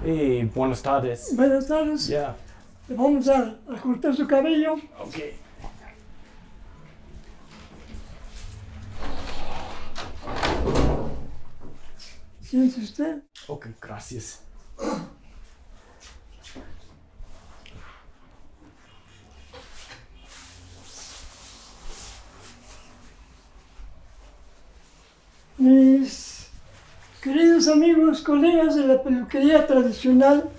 Buenas tardes. Buenas tardes. Ya. Le vamos a cortar su cabello. Ok. Siente usted. Ok, gracias. Mis queridos amigos, colegas de la peluquería tradicional,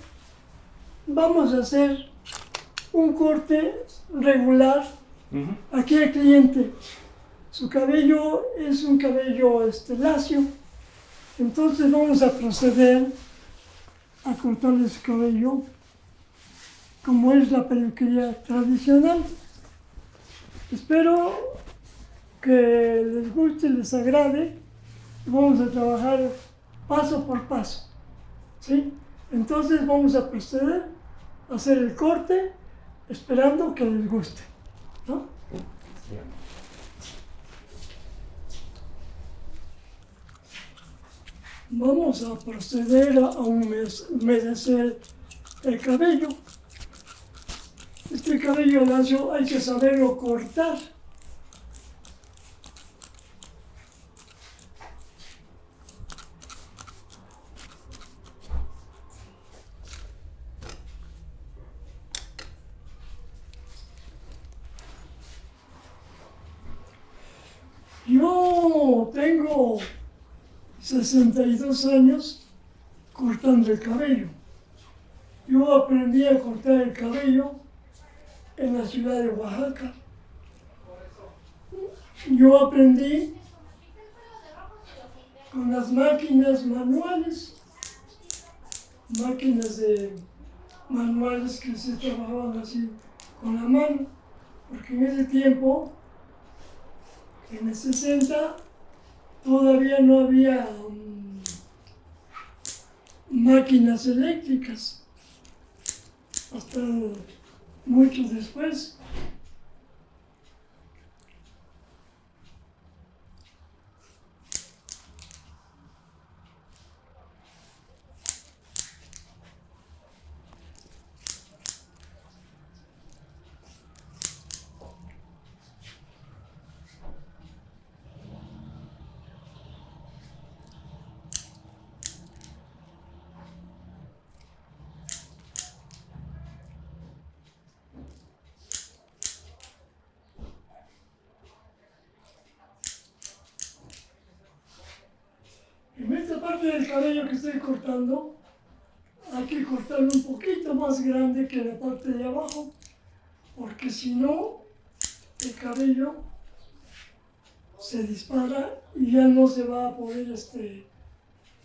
vamos a hacer un corte regular. Aquí el cliente, su cabello es un cabello lacio, entonces vamos a proceder a cortarle su cabello como es la peluquería tradicional. Espero que les guste, les agrade. Vamos a trabajar paso por paso, ¿sí? Entonces vamos a proceder a hacer el corte esperando que les guste, ¿no? Bien. Vamos a proceder a humedecer el cabello. Este cabello lacio hay que saberlo cortar. Yo tengo 62 años cortando el cabello. Yo aprendí a cortar el cabello en la ciudad de Oaxaca. Yo aprendí con las máquinas manuales, manuales que se trabajaban así con la mano, porque en ese tiempo, en el 60, todavía no había máquinas eléctricas, hasta mucho después. En esta parte del cabello que estoy cortando, hay que cortarlo un poquito más grande que la parte de abajo, porque si no, el cabello se dispara y ya no se va a poder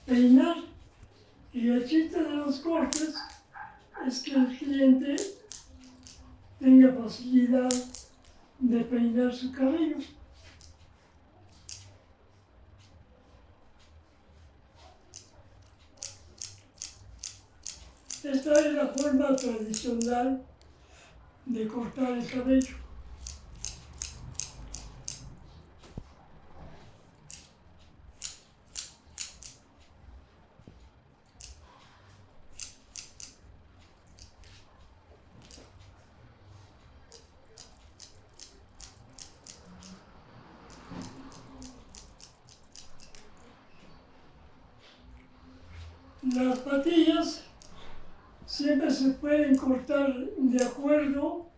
peinar. Y el chiste de los cortes es que el cliente tenga facilidad de peinar su cabello. Esta es la forma tradicional de cortar el cabello. Las patillas siempre se pueden cortar de acuerdo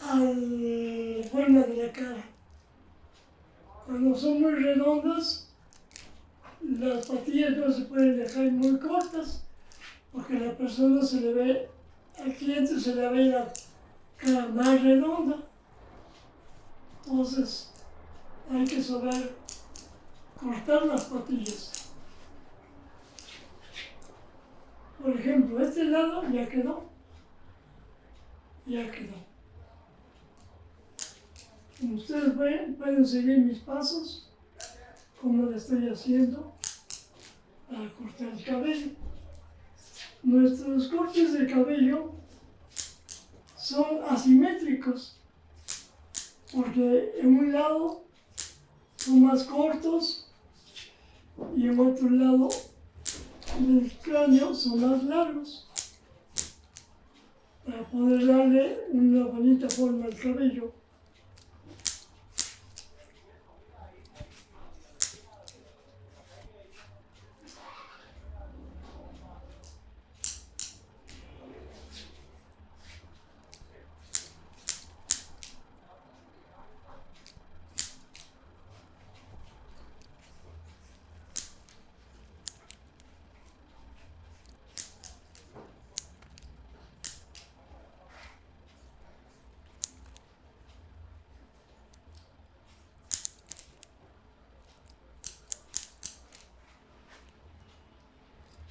a la forma de la cara. Cuando son muy redondas, las patillas no se pueden dejar muy cortas, porque a la persona se le ve, al cliente se le ve la cara más redonda. Entonces hay que saber cortar las patillas. Por ejemplo, este lado ya quedó. Ya quedó. Como ustedes ven, pueden seguir mis pasos, como lo estoy haciendo para cortar el cabello. Nuestros cortes de cabello son asimétricos, porque en un lado son más cortos y en otro lado del cráneo son más largos para poder darle una bonita forma al cabello.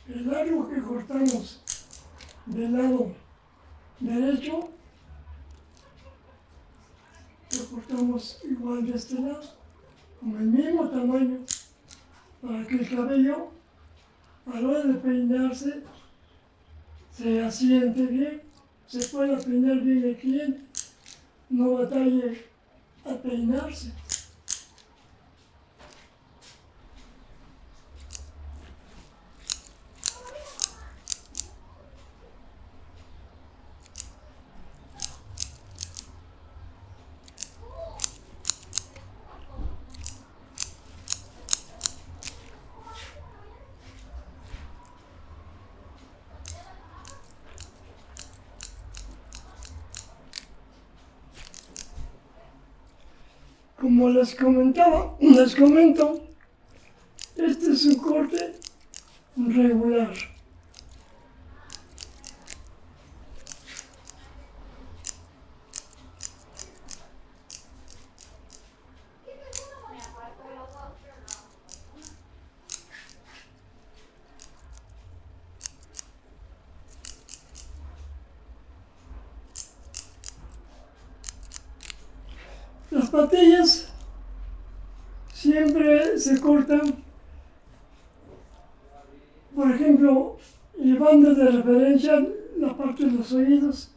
El largo que cortamos del lado derecho, lo cortamos igual de este lado, con el mismo tamaño, para que el cabello, a la hora de peinarse, se asiente bien, se pueda peinar bien el cliente, no batalle a peinarse. Como les comento, este es un corte regular. Las patillas siempre se cortan, por ejemplo, llevando de referencia la parte de los oídos.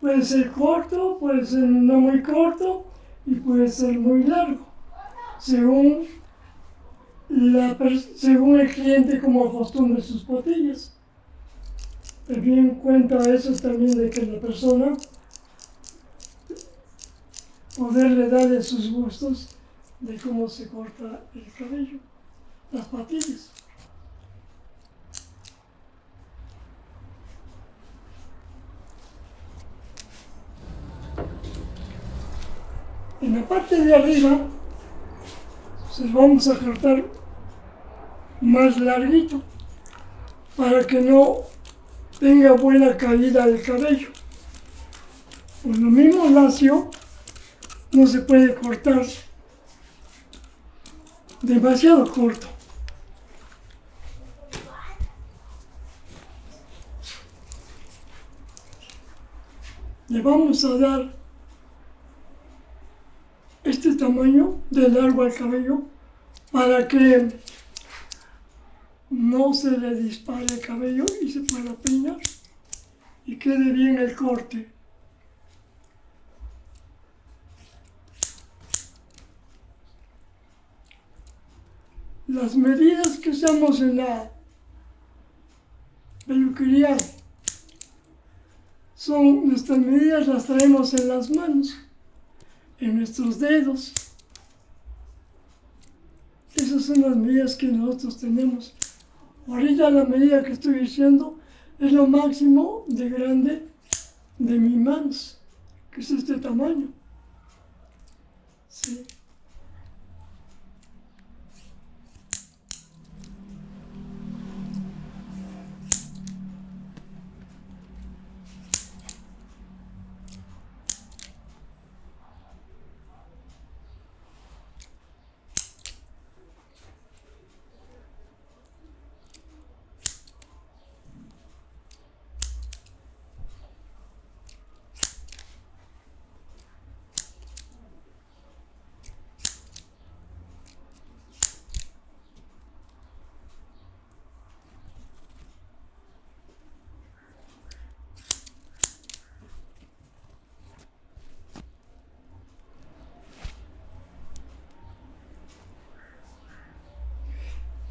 Puede ser corto, puede ser no muy corto y puede ser muy largo, según el cliente como acostumbre sus patillas. También cuenta eso también de que la persona poderle darle sus gustos de cómo se corta el cabello, las patillas. En la parte de arriba, pues vamos a cortar más larguito para que no tenga buena caída el cabello. Por lo mismo lacio, no se puede cortar demasiado corto. Le vamos a dar este tamaño de largo al cabello para que no se le dispare el cabello y se pueda peinar y quede bien el corte. Las medidas que usamos en la peluquería nuestras medidas las traemos en las manos, en nuestros dedos. Esas son las medidas que nosotros tenemos. Ahorita la medida que estoy diciendo es lo máximo de grande de mis manos, que es este tamaño. Sí.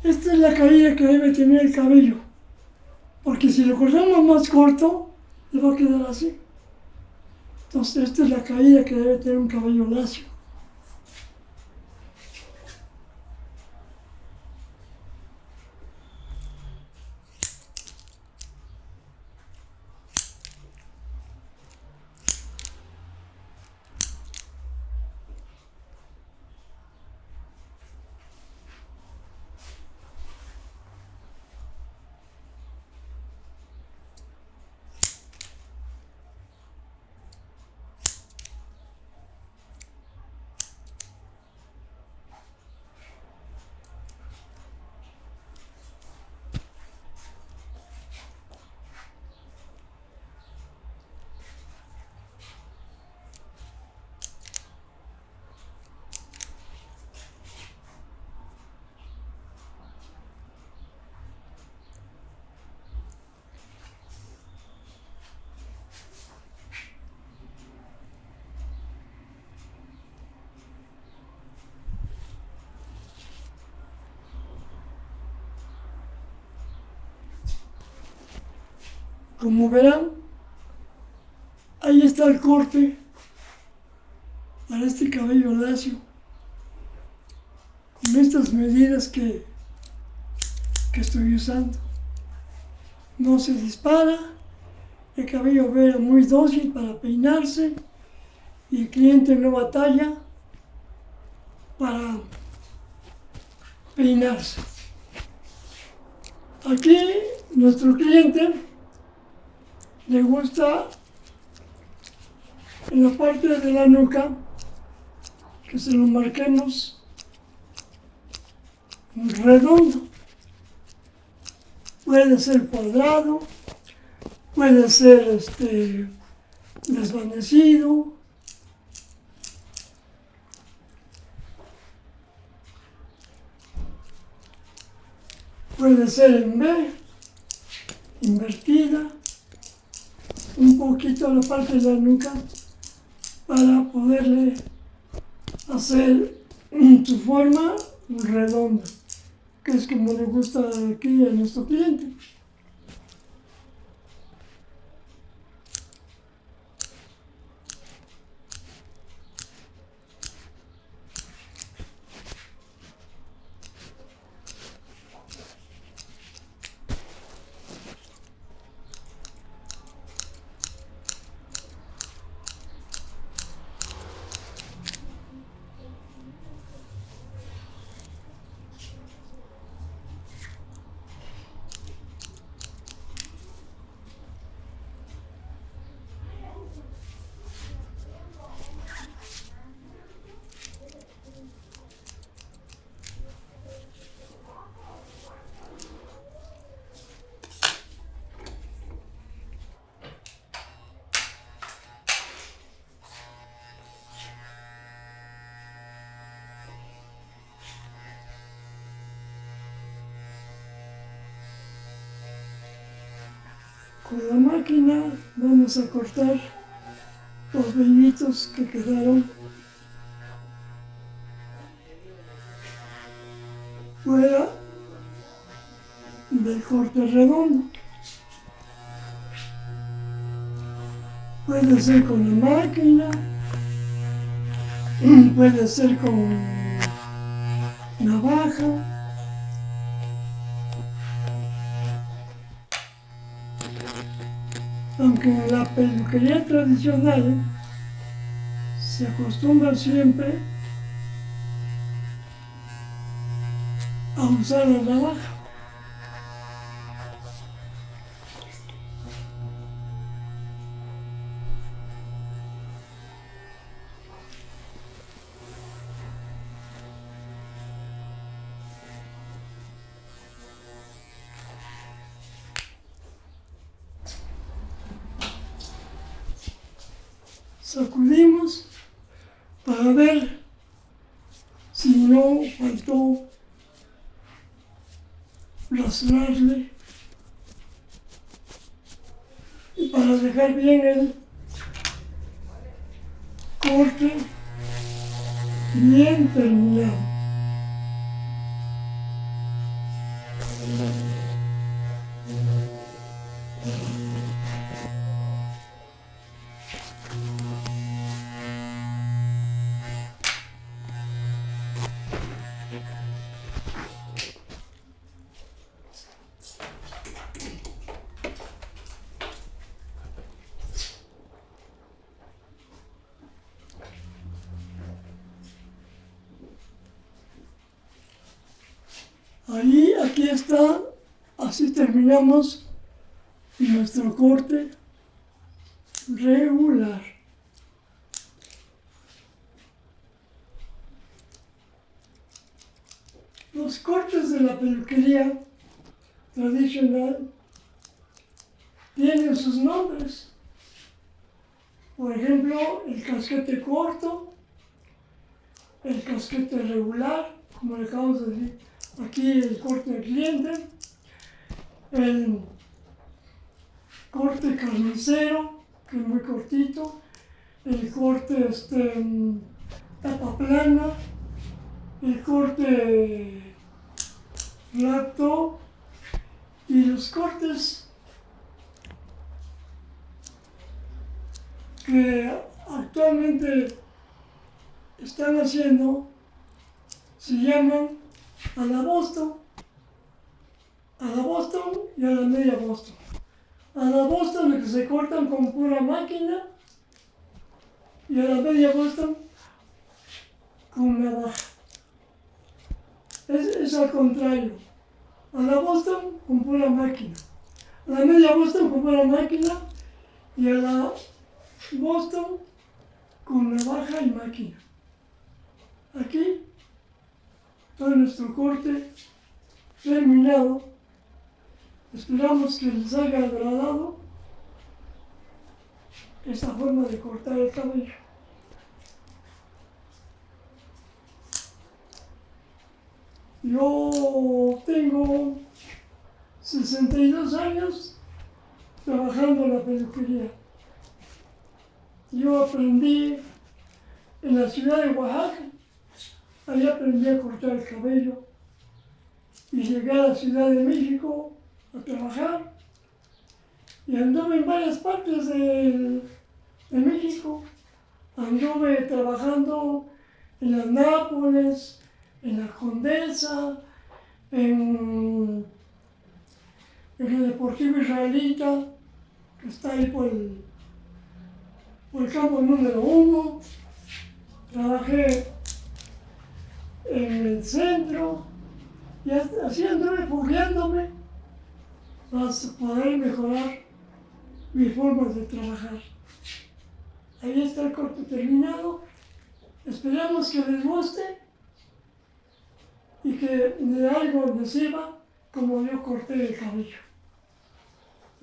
Esta es la caída que debe tener el cabello. Porque si lo cortamos más corto, le va a quedar así. Entonces esta es la caída que debe tener un caballo lacio. Como verán, ahí está el corte para este cabello lacio, con estas medidas que estoy usando. No se dispara, el cabello vera muy dócil para peinarse y el cliente no batalla para peinarse. Aquí nuestro cliente le gusta en la parte de la nuca que se lo marquemos redondo. Puede ser cuadrado, puede ser desvanecido. Puede ser en V, invertida, un poquito a la parte de la nuca para poderle hacer su forma redonda, que es como le gusta aquí a nuestro cliente. Con la máquina vamos a cortar los vellitos que quedaron fuera del corte redondo. Puede ser con la máquina, puede ser con navaja. Aunque en la peluquería tradicional se acostumbra siempre a usar la navaja. Sacudimos para ver si no faltó rasurarle y para dejar bien el corte bien terminado. Ahí, aquí está, así terminamos nuestro corte regular. Los cortes de la peluquería tradicional tienen sus nombres. Por ejemplo, el casquete corto, el casquete regular, como le acabamos de decir, aquí el corte del cliente, el corte carnicero, que es muy cortito, el corte tapa plana, el corte recto y los cortes que actualmente están haciendo se llaman a la Boston y a la media Boston. A la Boston que se cortan con pura máquina y a la media Boston con navaja. Es al contrario. A la Boston con pura máquina. A la media Boston con pura máquina y a la Boston con navaja y máquina. Aquí todo nuestro corte terminado. Esperamos que les haya agradado esta forma de cortar el cabello. Yo tengo 62 años trabajando en la peluquería. Yo aprendí en la ciudad de Oaxaca, ahí aprendí a cortar el cabello y llegué a la Ciudad de México a trabajar y anduve en varias partes de México. Anduve trabajando en las Nápoles, en la Condesa, en el Deportivo Israelita, que está ahí por el campo número 1. Trabajé en el centro y así anduve fogueándome para poder mejorar mi forma de trabajar. Ahí está el corte terminado. Esperamos que les guste y que de algo les sirva como yo corté el cabello.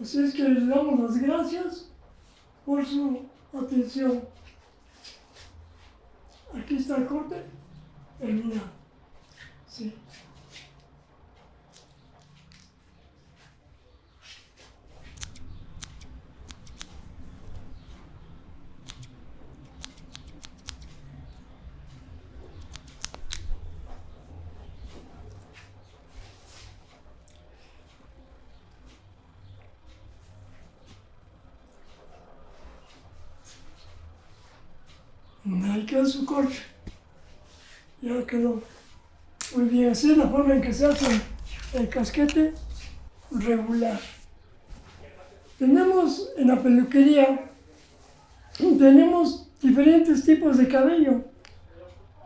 Así es que les damos las gracias por su atención. Aquí está el corte terminado. Sí. Ahí quedó su corte. Ya quedó. Muy bien, así es la forma en que se hace el casquete regular. Tenemos en la peluquería, tenemos diferentes tipos de cabello.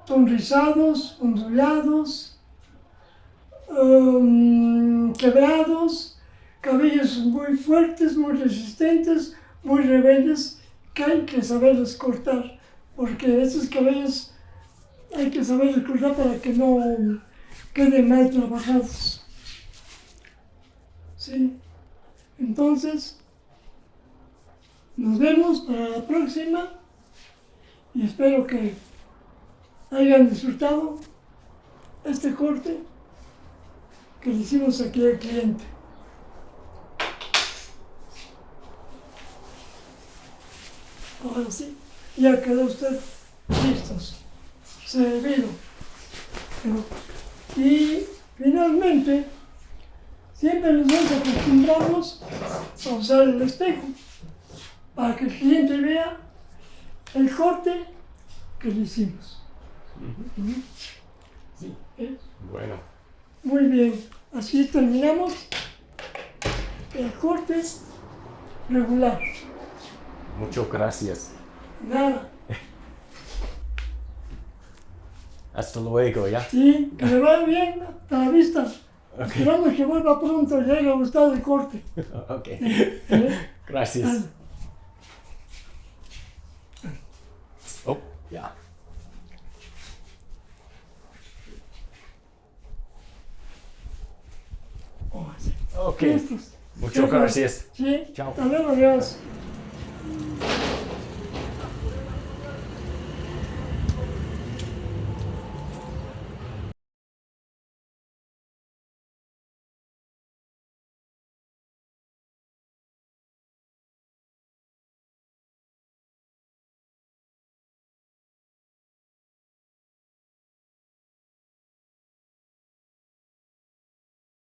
Son rizados, ondulados, quebrados, cabellos muy fuertes, muy resistentes, muy rebeldes, que hay que saberlos cortar. Porque esos cabellos hay que saberlos cortar para que no queden mal trabajados. ¿Sí? Entonces, nos vemos para la próxima y espero que hayan disfrutado este corte que le hicimos aquí al cliente. Ahora sí. Ya quedó usted listos, servido. Y finalmente, siempre nos acostumbramos a usar el espejo para que el cliente vea el corte que le hicimos. Sí. ¿Eh? Bueno. Muy bien, así terminamos el corte regular. Muchas gracias. Nada. Hasta luego, ¿ya? Sí, que le vaya bien, hasta la vista. Esperamos que vuelva pronto y le haya gustado el corte. Ok. ¿Eh? Gracias. Oh, ya. Oh, sí. Ok. Listos. Muchas gracias. Sí, Chao. hasta luego, adiós.